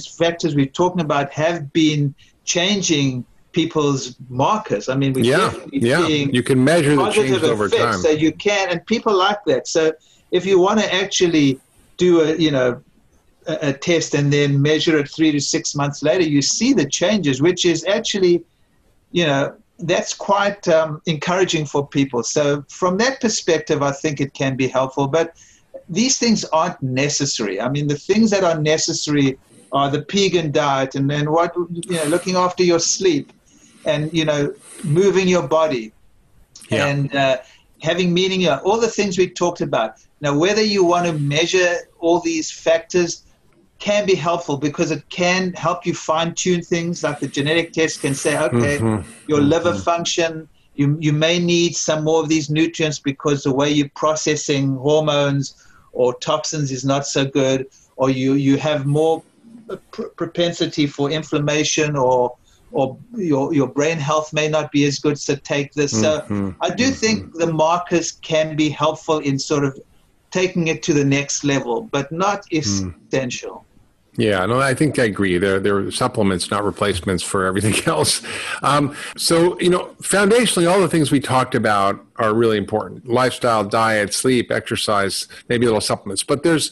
factors we're talking about have been changing people's markers. I mean, we're seeing you can measure the change over time. So you can, and people like that. So if you want to actually do a test and then measure it 3 to 6 months later, you see the changes, which is actually, that's quite encouraging for people. So from that perspective, I think it can be helpful. But these things aren't necessary. I mean, the things that are necessary are the vegan diet and then looking after your sleep and, moving your body and having meaning, all the things we talked about. Now, whether you want to measure all these factors can be helpful because it can help you fine-tune things. Like the genetic test can say, okay, your liver function, you may need some more of these nutrients because the way you're processing hormones or toxins is not so good, or you have more propensity for inflammation, or your brain health may not be as good, so take this. So I do think the markers can be helpful in sort of taking it to the next level, but not essential. Yeah, no, I think I agree. They're supplements, not replacements for everything else. So, foundationally, all the things we talked about are really important. Lifestyle, diet, sleep, exercise, maybe little supplements. But there's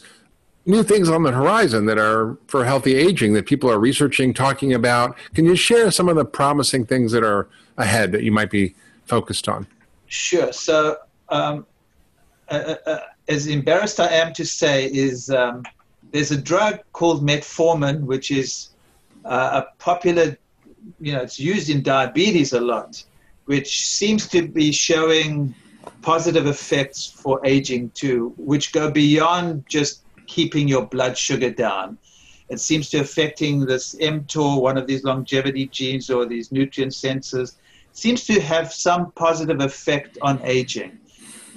new things on the horizon that are for healthy aging that people are researching, talking about. Can you share some of the promising things that are ahead that you might be focused on? Sure. So, as embarrassed I am to say is... there's a drug called metformin, which is a popular, it's used in diabetes a lot, which seems to be showing positive effects for aging too, which go beyond just keeping your blood sugar down. It seems to affecting this mTOR, one of these longevity genes or these nutrient sensors, seems to have some positive effect on aging.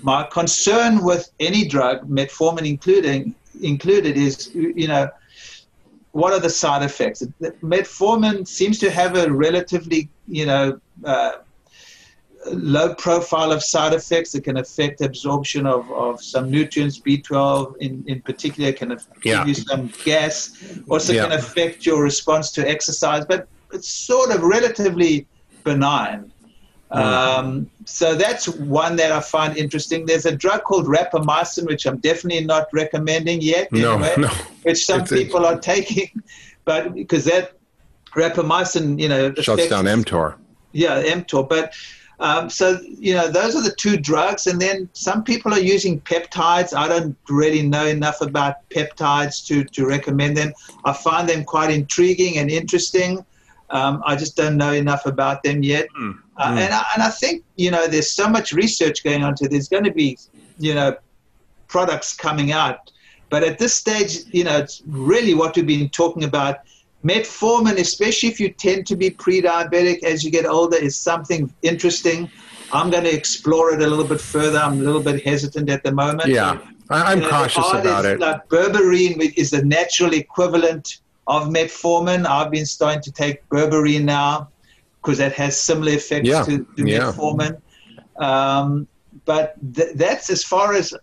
My concern with any drug, metformin included, is, what are the side effects? Metformin seems to have a relatively, low profile of side effects that can affect absorption of some nutrients. B12 in particular can give you some gas. Also can affect your response to exercise, but it's sort of relatively benign. So that's one that I find interesting. There's a drug called rapamycin, which I'm definitely not recommending yet, which some people are taking, but because that rapamycin, shuts down mTOR. Yeah, mTOR. But so, those are the two drugs. And then some people are using peptides. I don't really know enough about peptides to recommend them. I find them quite intriguing and interesting. I just don't know enough about them yet. And I think, there's so much research going on to there's going to be, products coming out. But at this stage, it's really what we've been talking about. Metformin, especially if you tend to be pre-diabetic as you get older, is something interesting. I'm going to explore it a little bit further. I'm a little bit hesitant at the moment. Yeah, I'm cautious about it. Like berberine is the natural equivalent of metformin. I've been starting to take berberine now because that has similar effects to metformin. But that's as far as,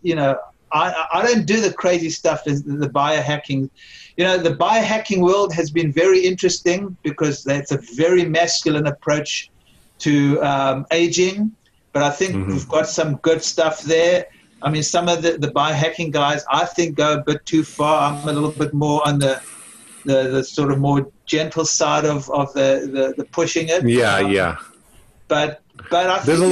I don't do the crazy stuff, the biohacking. The biohacking world has been very interesting because that's a very masculine approach to aging. But I think we've got some good stuff there. I mean, some of the biohacking guys, I think, go a bit too far. I'm a little bit more on the sort of more gentle side of the pushing it. Yeah. But I think there's a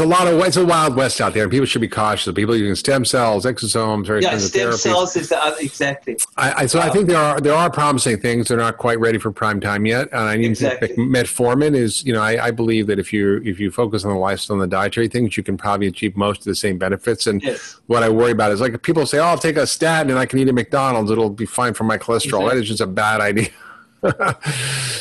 lot of it's a wild west out there, and people should be cautious. People using stem cells, exosomes, various kinds of stem therapies. cells is the other, exactly. I think there are promising things. They're not quite ready for prime time yet, and I need to think metformin is. I believe that if you focus on the lifestyle and the dietary things, you can probably achieve most of the same benefits. And what I worry about is like if people say, "Oh, I'll take a statin and I can eat a McDonald's; it'll be fine for my cholesterol." Exactly. That is just a bad idea.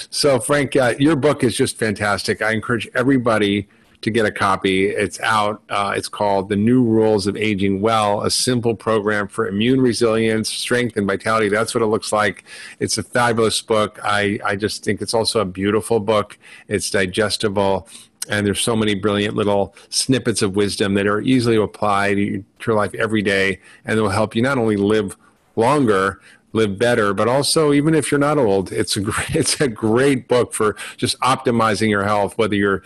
So, Frank, your book is just fantastic. I encourage everybody to get a copy. It's out. It's called The New Rules of Aging Well, a simple program for immune resilience, strength, and vitality. That's what it looks like. It's a fabulous book. I just think it's also a beautiful book. It's digestible. And there's so many brilliant little snippets of wisdom that are easily applied to your life every day. And it will help you not only live longer, live better, but also even if you're not old, it's a great book for just optimizing your health, whether you're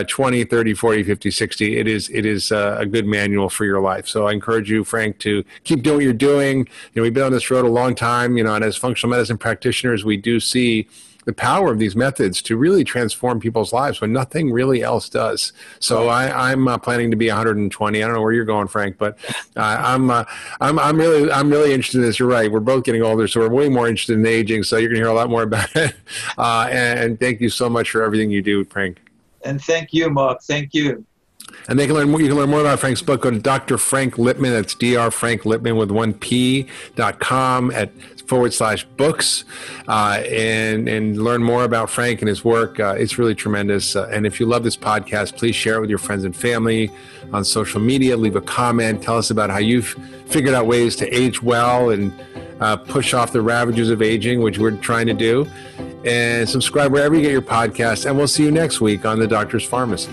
20, 30, 40, 50, 60. It is a good manual for your life. So I encourage you, Frank, to keep doing what you're doing. We've been on this road a long time, and as functional medicine practitioners, we do see the power of these methods to really transform people's lives when nothing really else does. So I'm planning to be 120. I don't know where you're going, Frank, but I'm really interested in this. You're right. We're both getting older, so we're way more interested in aging. So you're going to hear a lot more about it. And thank you so much for everything you do, Frank. And thank you, Mark. Thank you. And you can learn more about Frank's book. Go to Dr. Frank Lipman. That's Dr. Frank Lipman with 1P.com /books and learn more about Frank and his work. It's really tremendous. And if you love this podcast, please share it with your friends and family on social media. Leave a comment. Tell us about how you've figured out ways to age well and push off the ravages of aging, which we're trying to do. And subscribe wherever you get your podcast. And we'll see you next week on The Doctor's Pharmacy.